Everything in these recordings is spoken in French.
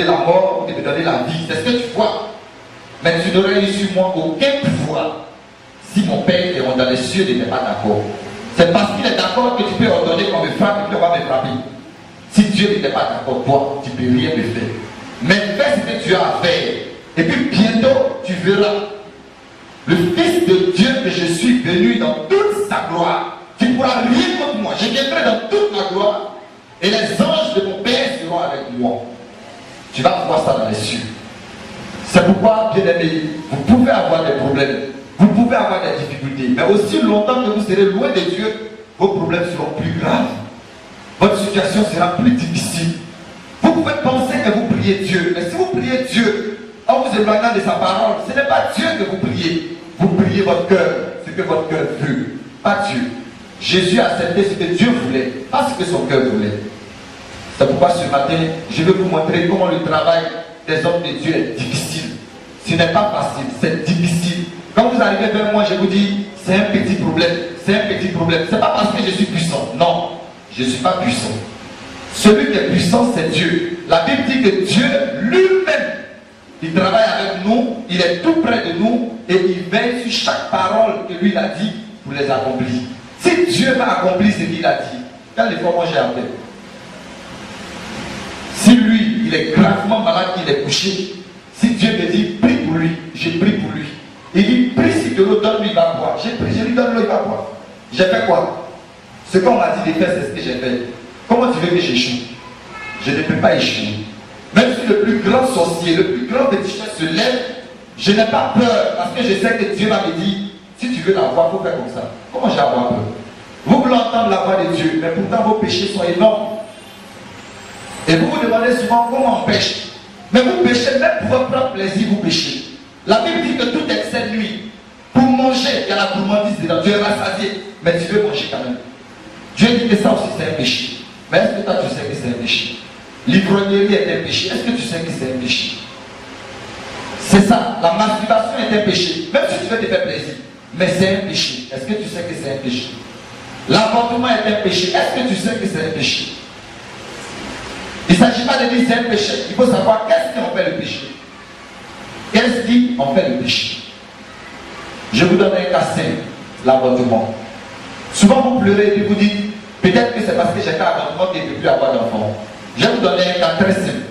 donner la mort ou de me donner la vie. C'est ce que tu vois. Mais tu n'aurais eu sur moi aucun pouvoir si mon Père qui est dans les cieux n'était pas d'accord. C'est parce qu'il est d'accord que tu peux ordonner qu'on me frappe et qu'on va me frapper. Si Dieu n'était pas d'accord, toi, tu ne peux rien me faire. Mais fais ce que tu as à faire. Et puis bientôt, tu verras le Fils de Dieu que je suis venu dans toute sa gloire. Tu ne pourras rien contre moi. Je viendrai dans toute ma gloire. Et les anges de mon Père seront avec moi. Tu vas voir ça dans les cieux. C'est pourquoi, bien aimé, vous pouvez avoir des problèmes. Vous pouvez avoir des difficultés. Mais aussi longtemps que vous serez loin de Dieu, vos problèmes seront plus graves. Votre situation sera plus difficile. Vous pouvez penser que vous priez Dieu. Mais si vous priez Dieu en vous éloignant de sa parole, ce n'est pas Dieu que vous priez. Vous priez votre cœur, ce que votre cœur veut. Pas Dieu. Jésus a accepté ce que Dieu voulait, pas ce que son cœur voulait. C'est pourquoi ce matin, je vais vous montrer comment le travail des hommes de Dieu est difficile. Ce n'est pas facile, c'est difficile. Quand vous arrivez vers moi, je vous dis, c'est un petit problème, c'est un petit problème. Ce n'est pas parce que je suis puissant. Non, je ne suis pas puissant. Celui qui est puissant, c'est Dieu. La Bible dit que Dieu lui-même, il travaille avec nous, il est tout près de nous et il veille sur chaque parole que lui a dit pour les accomplir. Si Dieu va accomplir ce qu'il a dit, quel effort moi j'ai à faire? Si lui, il est gravement malade, il est couché, si Dieu me dit, prie pour lui, je prie pour lui. Il dit, prie si de l'eau, donne-lui, il va boire. J'ai pris, je lui donne l'eau, il va boire. J'ai fait quoi? Ce qu'on m'a dit de faire, c'est ce que j'ai fait. Comment tu veux que j'échoue? Je ne peux pas échouer. Même si le plus grand sorcier, le plus grand féticheur se lève, je n'ai pas peur parce que je sais que Dieu va me dire, si tu veux la voix, il faut faire comme ça. Comment j'ai avoir peur? Vous voulez entendre la voix de Dieu, mais pourtant vos péchés sont énormes. Et vous vous demandez souvent comment on pêche. Mais vous péchez, même pour votre propre plaisir, vous péchez. La Bible dit que tout excès nuit. Pour manger, il y a la gourmandise dedans. Dieu est rassasié, mais tu veux manger quand même. Dieu dit que ça aussi c'est un péché. Mais est-ce que toi tu sais que c'est un péché? L'ivrognerie est un péché. Est-ce que tu sais que c'est un péché? C'est ça. La masturbation est un péché. Même si tu veux te faire plaisir. Mais c'est un péché. Est-ce que tu sais que c'est un péché? L'avortement est un péché. Est-ce que tu sais que c'est un péché? Il ne s'agit pas de dire c'est un péché. Il faut savoir qu'est-ce qui en fait le péché. Qu'est-ce qui en fait le péché? Je vous donne un cas simple. L'avortement. Souvent vous pleurez et vous dites, peut-être que c'est parce que j'ai fait avortement que je ne peux plus avoir d'enfant. Je vais vous donner un cas très simple.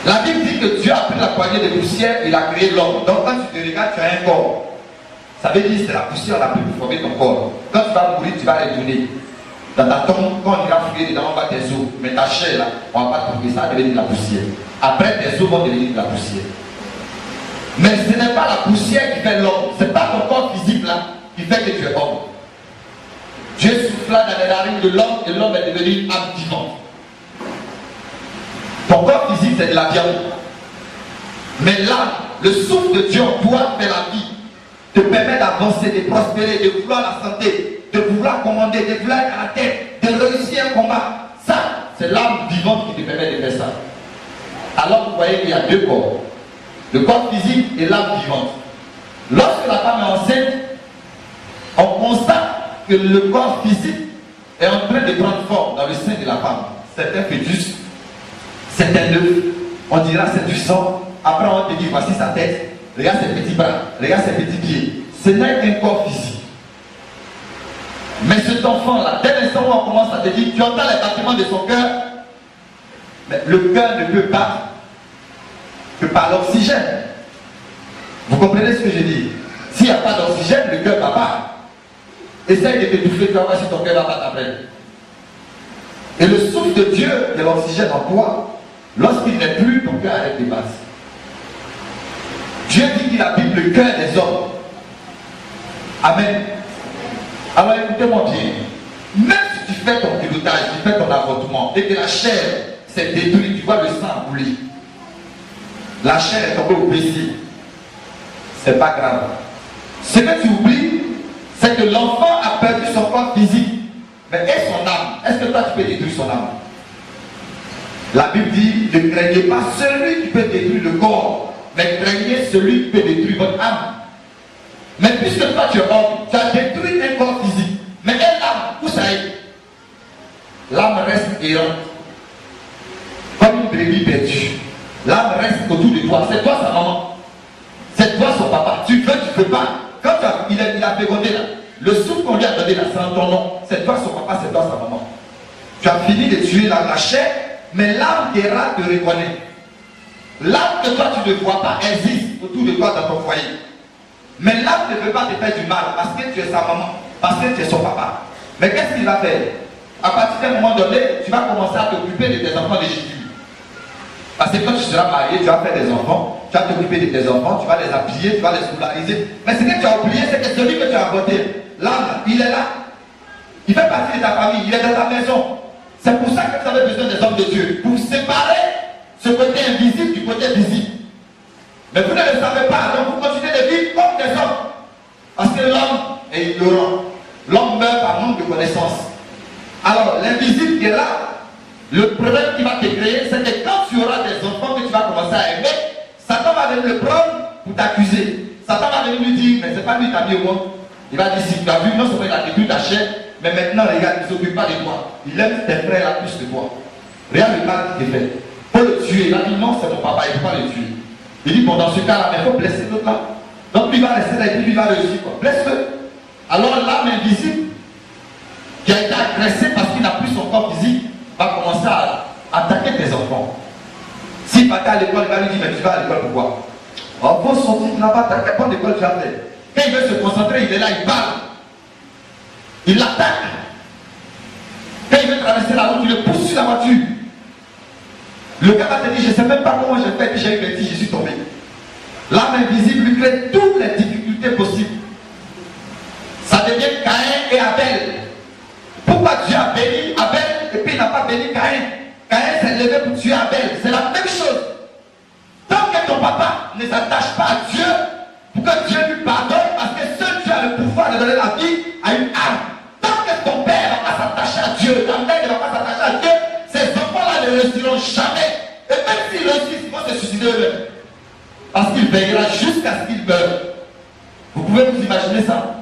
La Bible dit que Dieu a pris la poignée de poussière et il a créé l'homme. Donc quand tu te regardes, tu as un corps. Ça veut dire que c'est la poussière la plus pour former ton corps. Quand tu vas mourir, tu vas retourner. Dans ta tombe, quand on ira fouiller dedans, on va tes os. Mais ta chair là, on ne va pas trouver ça, devenir de la poussière. Après, tes os vont devenir de la poussière. Mais ce n'est pas la poussière qui fait l'homme. Ce n'est pas ton corps physique là qui fait que tu es homme. Dieu souffla dans les narines de l'homme et l'homme est devenu une âme vivante. Ton corps physique, c'est de la viande. Mais l'âme, le souffle de Dieu en toi fait la vie. Te permet d'avancer, de prospérer, de vouloir la santé, de vouloir commander, de vouloir être à la tête, de réussir un combat. Ça, c'est l'âme vivante qui te permet de faire ça. Alors vous voyez qu'il y a deux corps. Le corps physique et l'âme vivante. Lorsque la femme est enceinte, on constate que le corps physique est en train de prendre forme dans le sein de la femme. C'est un fœtus, c'est un œuf, on dira c'est du sang. Après on te dit voici sa tête, regarde ses petits bras, regarde ses petits pieds. Ce n'est qu'un corps physique. Mais cet enfant-là, dès l'instant où on commence à te dire, tu entends les battements de son cœur, mais le cœur ne peut battre que par l'oxygène. Vous comprenez ce que je dis? S'il n'y a pas d'oxygène, le cœur ne va pas. Essaye de t'étouffer, tu vas voir si ton cœur va battre après. Et le souffle de Dieu, de l'oxygène en toi, lorsqu'il n'est plus, ton cœur arrête de battre. Dieu dit qu'il habite le cœur des hommes. Amen. Alors écoutez-moi bien. Même si tu fais ton pilotage, tu fais ton avortement et que la chair s'est détruite, tu vois le sang couler. La chair est tombée au péché. C'est pas grave. Ce que tu oublies, c'est que l'enfant a perdu son corps physique. Mais et son âme? Est-ce que toi tu peux détruire son âme? La Bible dit, ne craignez pas celui qui peut détruire le corps, mais craignez celui qui peut détruire votre âme. Mais puisque toi tu es homme, tu as détruit un corps physique. Mais et l'âme, où ça est? L'âme reste errante. Comme une brebis perdue. L'âme reste autour de toi. C'est toi sa maman. C'est toi son papa. Tu veux, tu ne veux pas. Quand il a fécondé là, le souffle qu'on lui a donné là, c'est en ton nom. C'est toi son papa, c'est toi sa maman. Tu as fini de tuer la chair, mais l'âme terra te reconnaît. L'âme que toi tu ne vois pas existe autour de toi dans ton foyer. Mais l'âme ne veut pas te faire du mal parce que tu es sa maman, parce que tu es son papa. Mais qu'est-ce qu'il va faire? À partir d'un moment donné, tu vas commencer à t'occuper de tes enfants légitimes. Parce que quand tu seras marié, tu vas faire des enfants, tu vas t'occuper de tes enfants, tu vas les habiller, tu vas les scolariser. Mais ce que tu as oublié, c'est que celui que tu as avorté, l'âme, il est là. Il fait partie de ta famille, il est dans ta maison. C'est pour ça que vous avez besoin des hommes de Dieu, pour séparer ce côté invisible du côté visible. Mais vous ne le savez pas, donc vous continuez de vivre comme des hommes. Parce que l'homme est ignorant. L'homme meurt par manque de connaissance. Alors, l'invisible qui est là, le problème qui va te créer, c'est que quand tu auras des enfants que tu vas commencer à aimer, Satan va venir le prendre pour t'accuser. Satan va venir lui dire, mais c'est pas lui qui t'a mis au monde. Il va dire, si tu as vu, non seulement il a détruit ta chair, mais maintenant, regarde, il ne s'occupe pas de toi. Il aime tes frères là plus que toi. Regarde le mal qui t'est fait. Il faut le tuer. Il a dit, non, c'est mon papa, il ne faut pas le tuer. Il dit, bon, dans ce cas-là, il faut blesser l'autre là. Donc, lui va rester là et puis lui va réussir. Blesse-le. Alors, l'âme invisible, qui a été agressé parce qu'il n'a plus son corps physique, va commencer à attaquer tes enfants. S'il va à l'école, il va lui dire, mais tu vas à l'école pourquoi? Oh, pour sortir là-bas, t'as quelle bonne école tu as fait? Quand il veut se concentrer, il est là, il parle. Il l'attaque. Quand il veut traverser la route, il le pousse sur la voiture. Le gars va te dire, je ne sais même pas comment j'ai fait, puis j'ai eu le petit, je suis tombé. L'âme invisible lui crée toutes les difficultés possibles. Ça devient Caïn et Abel. Pourquoi Dieu a béni Abel et puis il n'a pas béni Caïn? Caïn s'est levé pour tuer Abel. C'est la même chose. Tant que ton papa ne s'attache pas à Dieu, pour que Dieu lui pardonne, parce que seul Dieu a le pouvoir de donner la vie à une âme. Tant que ton père ne va pas s'attacher à Dieu, ta mère ne va pas s'attacher à Dieu, ces enfants-là ne réussiront jamais. Et même s'ils réussissent, ils vont se suicider eux-mêmes. Parce qu'il veillera jusqu'à ce qu'ils meurent. Vous pouvez vous imaginer ça?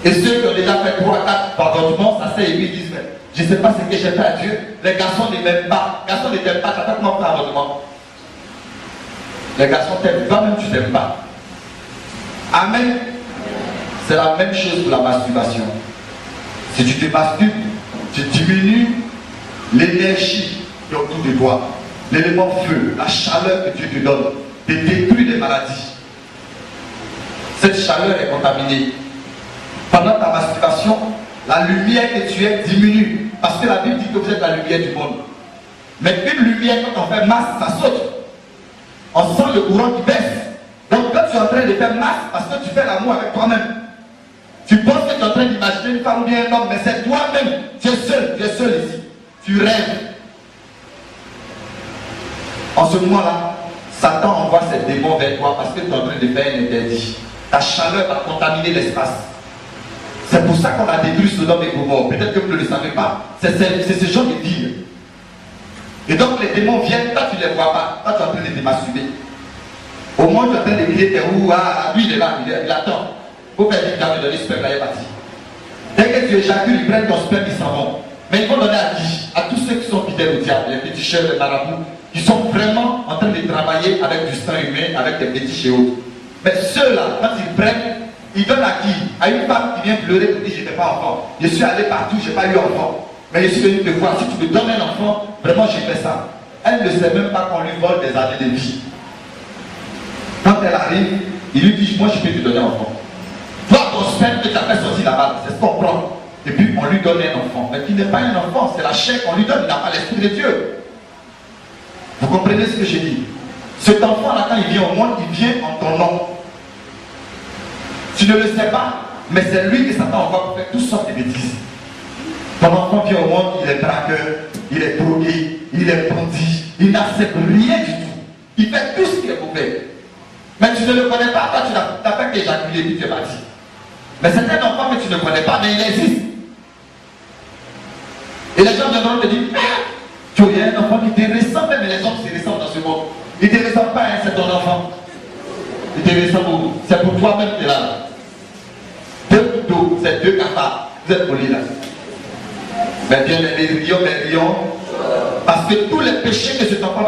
Et ceux qui ont déjà fait 3 4 pardonnements, ça c'est ils disent, mais je ne sais pas ce que j'ai fait à Dieu. Les garçons ne m'aiment pas. Les garçons ne t'aiment pas, tu as fait comment pardonnement? Les garçons t'aiment, toi-même tu t'aimes pas. Amen. C'est la même chose pour la masturbation. Si tu te masturbes, tu diminues l'énergie qui est autour de toi. L'élément feu, la chaleur que Dieu te donne, te détruit des maladies. Cette chaleur est contaminée. Pendant ta masturbation, la lumière que tu es diminue. Parce que la Bible dit que vous êtes la lumière du monde. Mais une lumière, quand on fait masse, ça saute. On sent le courant qui baisse. Donc quand tu es en train de faire masse, parce que tu fais l'amour avec toi-même, tu penses que tu es en train d'imaginer une femme ou bien un homme, mais c'est toi-même. Tu es seul ici. Tu rêves. En ce moment-là, Satan envoie ses démons vers toi parce que tu es en train de faire un interdit. Ta chaleur va contaminer l'espace. C'est pour ça qu'on a détruit Sodome et Gomorrhe. Peut-être que vous ne le savez pas. C'est ce genre de villes. Et donc les démons viennent, toi tu ne les vois pas. Toi tu es en train de te masturber. Au moins tu es en train de crier tes roues. Ah, lui il est là, il attend. Faut faire dire qu'il a me donné le sperme, là il est parti. Dès que tu éjacules, ils prennent ton sperme, ils s'en vont. Mais ils vont donner à qui? À tous ceux qui sont fidèles au diable, les petits chefs, les marabouts, qui sont vraiment en train de travailler avec du sang humain, avec des petits chéos. Mais ceux-là, quand ils prennent, ils donnent à qui? À une femme qui vient pleurer pour dire je n'ai pas enfant. Je suis allé partout, je n'ai pas eu enfant. Mais je suis venu te voir. Si tu me donnes un enfant, vraiment j'ai fait ça. Elle ne sait même pas qu'on lui vole des années de vie. Quand elle arrive, il lui dit moi je peux te donner un enfant. Toi ton sperme que tu as fait sortir là-bas, c'est ce qu'on prend. Et puis on lui donne un enfant. Mais qui n'est pas un enfant, c'est la chair qu'on lui donne, il n'a pas l'esprit de Dieu. Vous comprenez ce que je dis? Cet enfant-là, quand il vient au monde, il vient en ton nom. Tu ne le sais pas, mais c'est lui que Satan envoie pour faire toutes sortes de bêtises. Ton enfant vient au monde, il est braqueur, il est drogué, il est bandit, il n'accepte rien du tout. Il fait tout ce qui est mauvais. Mais tu ne le connais pas, toi tu n'as pas qu'éjaculé, puis tu es parti. Mais c'est un enfant que tu ne connais pas, mais il existe. Et les gens viendront te dire, tu as un enfant qui te ressemble, mais les hommes se ressemblent dans ce monde. Il ne te ressemble pas, hein, c'est ton enfant. Il te ressemble, c'est pour toi-même que tu es là. 2 couteaux, c'est 2 cafards. Vous êtes polis là. Mais bien, les rions, parce que tous les péchés que cet enfant